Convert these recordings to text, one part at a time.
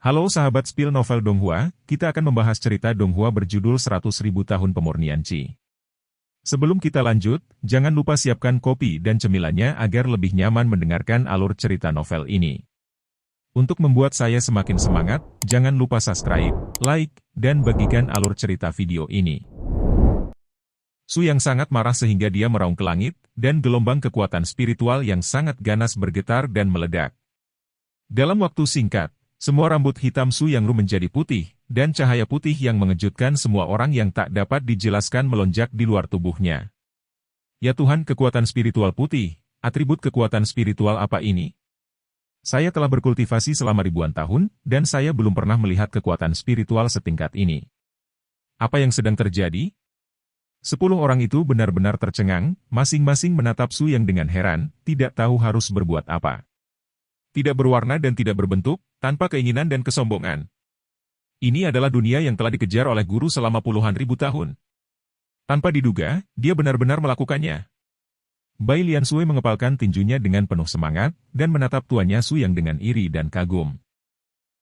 Halo sahabat Spill Novel Donghua, kita akan membahas cerita Donghua berjudul 100.000 Tahun Pemurnian Qi. Sebelum kita lanjut, jangan lupa siapkan kopi dan cemilannya agar lebih nyaman mendengarkan alur cerita novel ini. Untuk membuat saya semakin semangat, jangan lupa subscribe, like, dan bagikan alur cerita video ini. Su yang sangat marah sehingga dia meraung ke langit, dan gelombang kekuatan spiritual yang sangat ganas bergetar dan meledak. Dalam waktu singkat, semua rambut hitam Su Yangru menjadi putih, dan cahaya putih yang mengejutkan semua orang yang tak dapat dijelaskan melonjak di luar tubuhnya. Ya Tuhan, kekuatan spiritual putih, atribut kekuatan spiritual apa ini? Saya telah berkultivasi selama ribuan tahun, dan saya belum pernah melihat kekuatan spiritual setingkat ini. Apa yang sedang terjadi? 10 orang itu benar-benar tercengang, masing-masing menatap Su Yang dengan heran, tidak tahu harus berbuat apa. Tidak berwarna dan tidak berbentuk, tanpa keinginan dan kesombongan. Ini adalah dunia yang telah dikejar oleh guru selama puluhan ribu tahun. Tanpa diduga, dia benar-benar melakukannya. Bai Lian Sui mengepalkan tinjunya dengan penuh semangat, dan menatap tuannya Su Yang dengan iri dan kagum.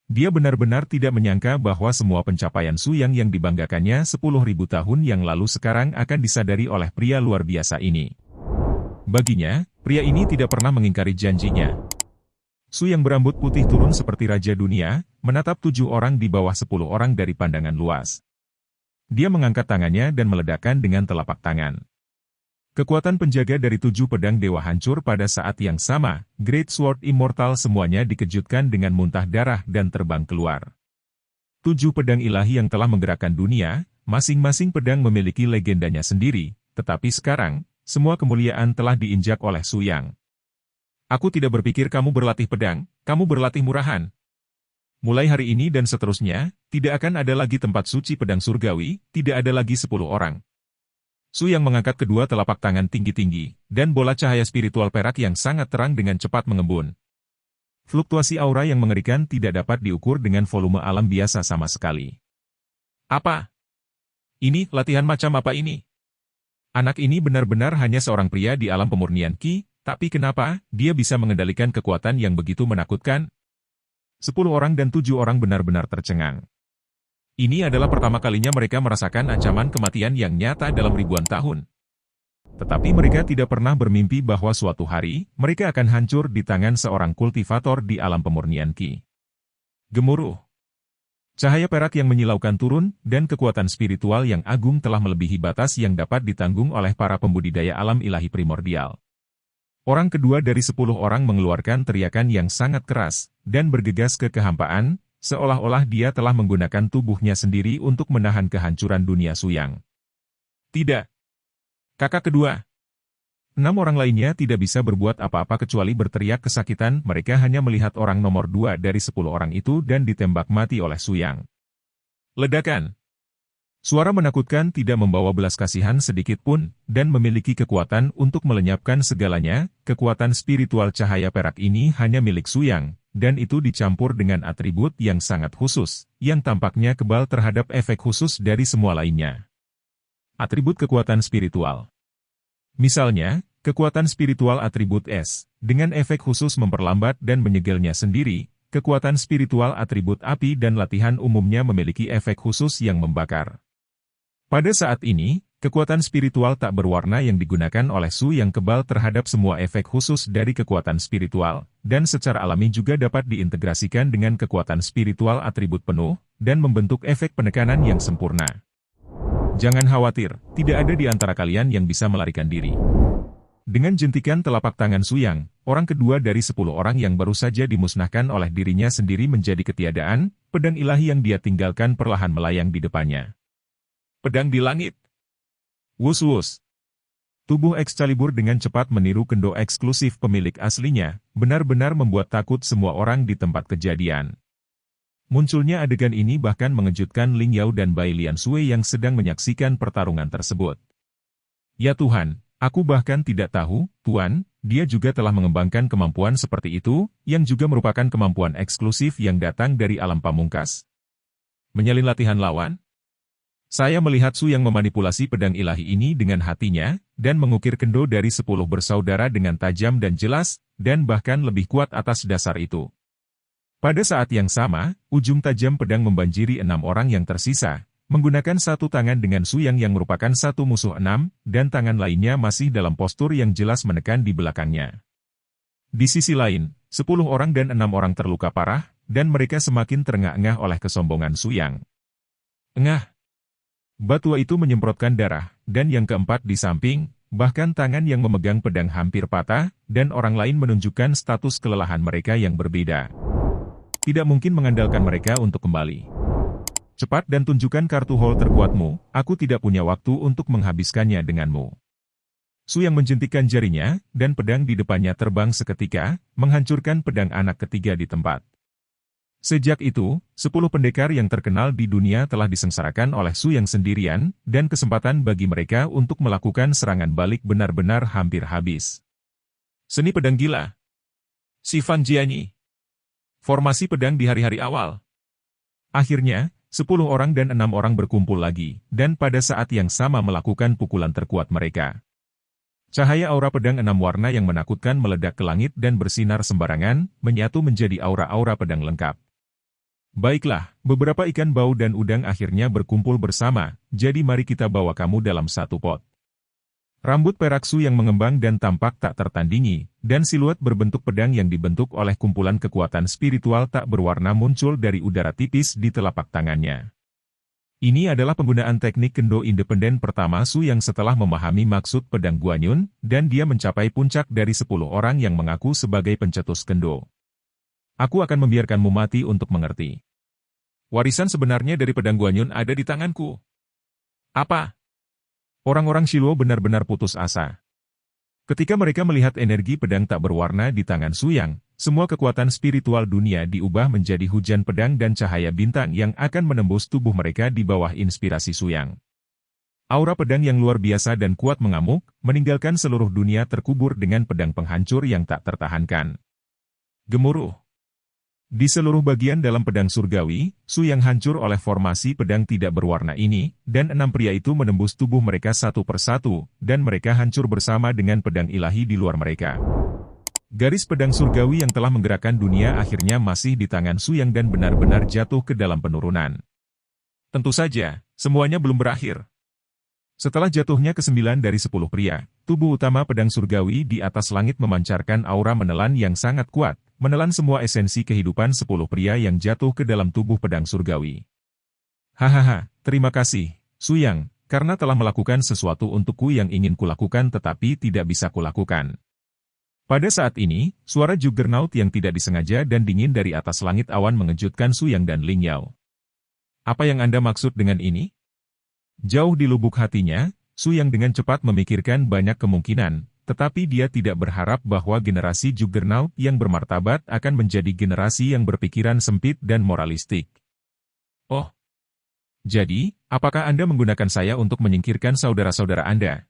Dia benar-benar tidak menyangka bahwa semua pencapaian Su Yang yang dibanggakannya 10.000 tahun yang lalu sekarang akan disadari oleh pria luar biasa ini. Baginya, pria ini tidak pernah mengingkari janjinya. Su yang berambut putih turun seperti raja dunia, menatap 7 orang di bawah 10 orang dari pandangan luas. Dia mengangkat tangannya dan meledakkan dengan telapak tangan. Kekuatan penjaga dari 7 pedang dewa hancur pada saat yang sama, Great Sword Immortal semuanya dikejutkan dengan muntah darah dan terbang keluar. 7 pedang ilahi yang telah menggerakkan dunia, masing-masing pedang memiliki legendanya sendiri, tetapi sekarang, semua kemuliaan telah diinjak oleh Su Yang. Aku tidak berpikir kamu berlatih pedang, kamu berlatih murahan. Mulai hari ini dan seterusnya, tidak akan ada lagi tempat suci pedang surgawi, tidak ada lagi 10 orang. Su Yang mengangkat kedua telapak tangan tinggi-tinggi, dan bola cahaya spiritual perak yang sangat terang dengan cepat mengembun. Fluktuasi aura yang mengerikan tidak dapat diukur dengan volume alam biasa sama sekali. Apa? Ini, latihan macam apa ini? Anak ini benar-benar hanya seorang pria di alam pemurnian Qi. Tapi kenapa dia bisa mengendalikan kekuatan yang begitu menakutkan? 10 orang dan 7 orang benar-benar tercengang. Ini adalah pertama kalinya mereka merasakan ancaman kematian yang nyata dalam ribuan tahun. Tetapi mereka tidak pernah bermimpi bahwa suatu hari, mereka akan hancur di tangan seorang kultivator di alam pemurnian Qi. Gemuruh. Cahaya perak yang menyilaukan turun, dan kekuatan spiritual yang agung telah melebihi batas yang dapat ditanggung oleh para pembudidaya alam ilahi primordial. Orang kedua dari 10 orang mengeluarkan teriakan yang sangat keras, dan bergegas ke kehampaan, seolah-olah dia telah menggunakan tubuhnya sendiri untuk menahan kehancuran dunia Su Yang. Tidak. Kakak kedua. 6 orang lainnya tidak bisa berbuat apa-apa kecuali berteriak kesakitan, mereka hanya melihat orang nomor 2 dari 10 orang itu dan ditembak mati oleh Su Yang. Ledakan. Suara menakutkan tidak membawa belas kasihan sedikit pun, dan memiliki kekuatan untuk melenyapkan segalanya. Kekuatan spiritual cahaya perak ini hanya milik Su Yang, dan itu dicampur dengan atribut yang sangat khusus, yang tampaknya kebal terhadap efek khusus dari semua lainnya. Atribut kekuatan spiritual. Misalnya, kekuatan spiritual atribut es, dengan efek khusus memperlambat dan menyegelnya sendiri. Kekuatan spiritual atribut api dan latihan umumnya memiliki efek khusus yang membakar. Pada saat ini, kekuatan spiritual tak berwarna yang digunakan oleh Su yang kebal terhadap semua efek khusus dari kekuatan spiritual, dan secara alami juga dapat diintegrasikan dengan kekuatan spiritual atribut penuh, dan membentuk efek penekanan yang sempurna. Jangan khawatir, tidak ada di antara kalian yang bisa melarikan diri. Dengan jentikan telapak tangan Su Yang, orang kedua dari 10 orang yang baru saja dimusnahkan oleh dirinya sendiri menjadi ketiadaan, pedang ilahi yang dia tinggalkan perlahan melayang di depannya. Pedang di langit. Wus-wus. Tubuh Excalibur dengan cepat meniru kendo eksklusif pemilik aslinya, benar-benar membuat takut semua orang di tempat kejadian. Munculnya adegan ini bahkan mengejutkan Ling Yao dan Bai Lian Sui yang sedang menyaksikan pertarungan tersebut. Ya Tuhan, aku bahkan tidak tahu, Tuan, dia juga telah mengembangkan kemampuan seperti itu, yang juga merupakan kemampuan eksklusif yang datang dari alam pamungkas. Menyalin latihan lawan? Saya melihat Su yang memanipulasi pedang ilahi ini dengan hatinya, dan mengukir kendo dari 10 bersaudara dengan tajam dan jelas, dan bahkan lebih kuat atas dasar itu. Pada saat yang sama, ujung tajam pedang membanjiri 6 orang yang tersisa, menggunakan satu tangan dengan Suyang yang merupakan satu musuh 6, dan tangan lainnya masih dalam postur yang jelas menekan di belakangnya. Di sisi lain, 10 orang dan 6 orang terluka parah, dan mereka semakin terengah-engah oleh kesombongan Suyang. Engah! Batua itu menyemprotkan darah, dan yang keempat di samping, bahkan tangan yang memegang pedang hampir patah, dan orang lain menunjukkan status kelelahan mereka yang berbeda. Tidak mungkin mengandalkan mereka untuk kembali. Cepat dan tunjukkan kartu hall terkuatmu, aku tidak punya waktu untuk menghabiskannya denganmu. Suyang menjentikkan jarinya, dan pedang di depannya terbang seketika, menghancurkan pedang anak ketiga di tempat. Sejak itu, 10 pendekar yang terkenal di dunia telah disengsarakan oleh Suyang sendirian, dan kesempatan bagi mereka untuk melakukan serangan balik benar-benar hampir habis. Seni pedang gila. Si Fan Jianyi. Formasi pedang di hari-hari awal. Akhirnya, 10 orang dan 6 orang berkumpul lagi, dan pada saat yang sama melakukan pukulan terkuat mereka. Cahaya aura pedang 6 warna yang menakutkan meledak ke langit dan bersinar sembarangan, menyatu menjadi aura-aura pedang lengkap. Baiklah, beberapa ikan bau dan udang akhirnya berkumpul bersama, jadi mari kita bawa kamu dalam satu pot. Rambut perak Su yang mengembang dan tampak tak tertandingi, dan siluet berbentuk pedang yang dibentuk oleh kumpulan kekuatan spiritual tak berwarna muncul dari udara tipis di telapak tangannya. Ini adalah penggunaan teknik kendo independen pertama Su yang setelah memahami maksud pedang Guanyun, dan dia mencapai puncak dari 10 orang yang mengaku sebagai pencetus kendo. Aku akan membiarkanmu mati untuk mengerti. Warisan sebenarnya dari pedang Guanyun ada di tanganku. Apa? Orang-orang Shiluo benar-benar putus asa. Ketika mereka melihat energi pedang tak berwarna di tangan Suyang, semua kekuatan spiritual dunia diubah menjadi hujan pedang dan cahaya bintang yang akan menembus tubuh mereka di bawah inspirasi Suyang. Aura pedang yang luar biasa dan kuat mengamuk, meninggalkan seluruh dunia terkubur dengan pedang penghancur yang tak tertahankan. Gemuruh. Di seluruh bagian dalam pedang surgawi, Suyang hancur oleh formasi pedang tidak berwarna ini, dan 6 pria itu menembus tubuh mereka satu persatu, dan mereka hancur bersama dengan pedang ilahi di luar mereka. Garis pedang surgawi yang telah menggerakkan dunia akhirnya masih di tangan Suyang dan benar-benar jatuh ke dalam penurunan. Tentu saja, semuanya belum berakhir. Setelah jatuhnya ke-9 dari 10 pria, tubuh utama pedang surgawi di atas langit memancarkan aura menelan yang sangat kuat, menelan semua esensi kehidupan 10 pria yang jatuh ke dalam tubuh pedang surgawi. Hahaha, terima kasih, Suyang, karena telah melakukan sesuatu untukku yang ingin kulakukan tetapi tidak bisa kulakukan. Pada saat ini, suara Juggernaut yang tidak disengaja dan dingin dari atas langit awan mengejutkan Suyang dan Ling Yao. Apa yang Anda maksud dengan ini? Jauh di lubuk hatinya, Suyang dengan cepat memikirkan banyak kemungkinan, tetapi dia tidak berharap bahwa generasi Juggernaut yang bermartabat akan menjadi generasi yang berpikiran sempit dan moralistik. Oh, jadi, apakah Anda menggunakan saya untuk menyingkirkan saudara-saudara Anda?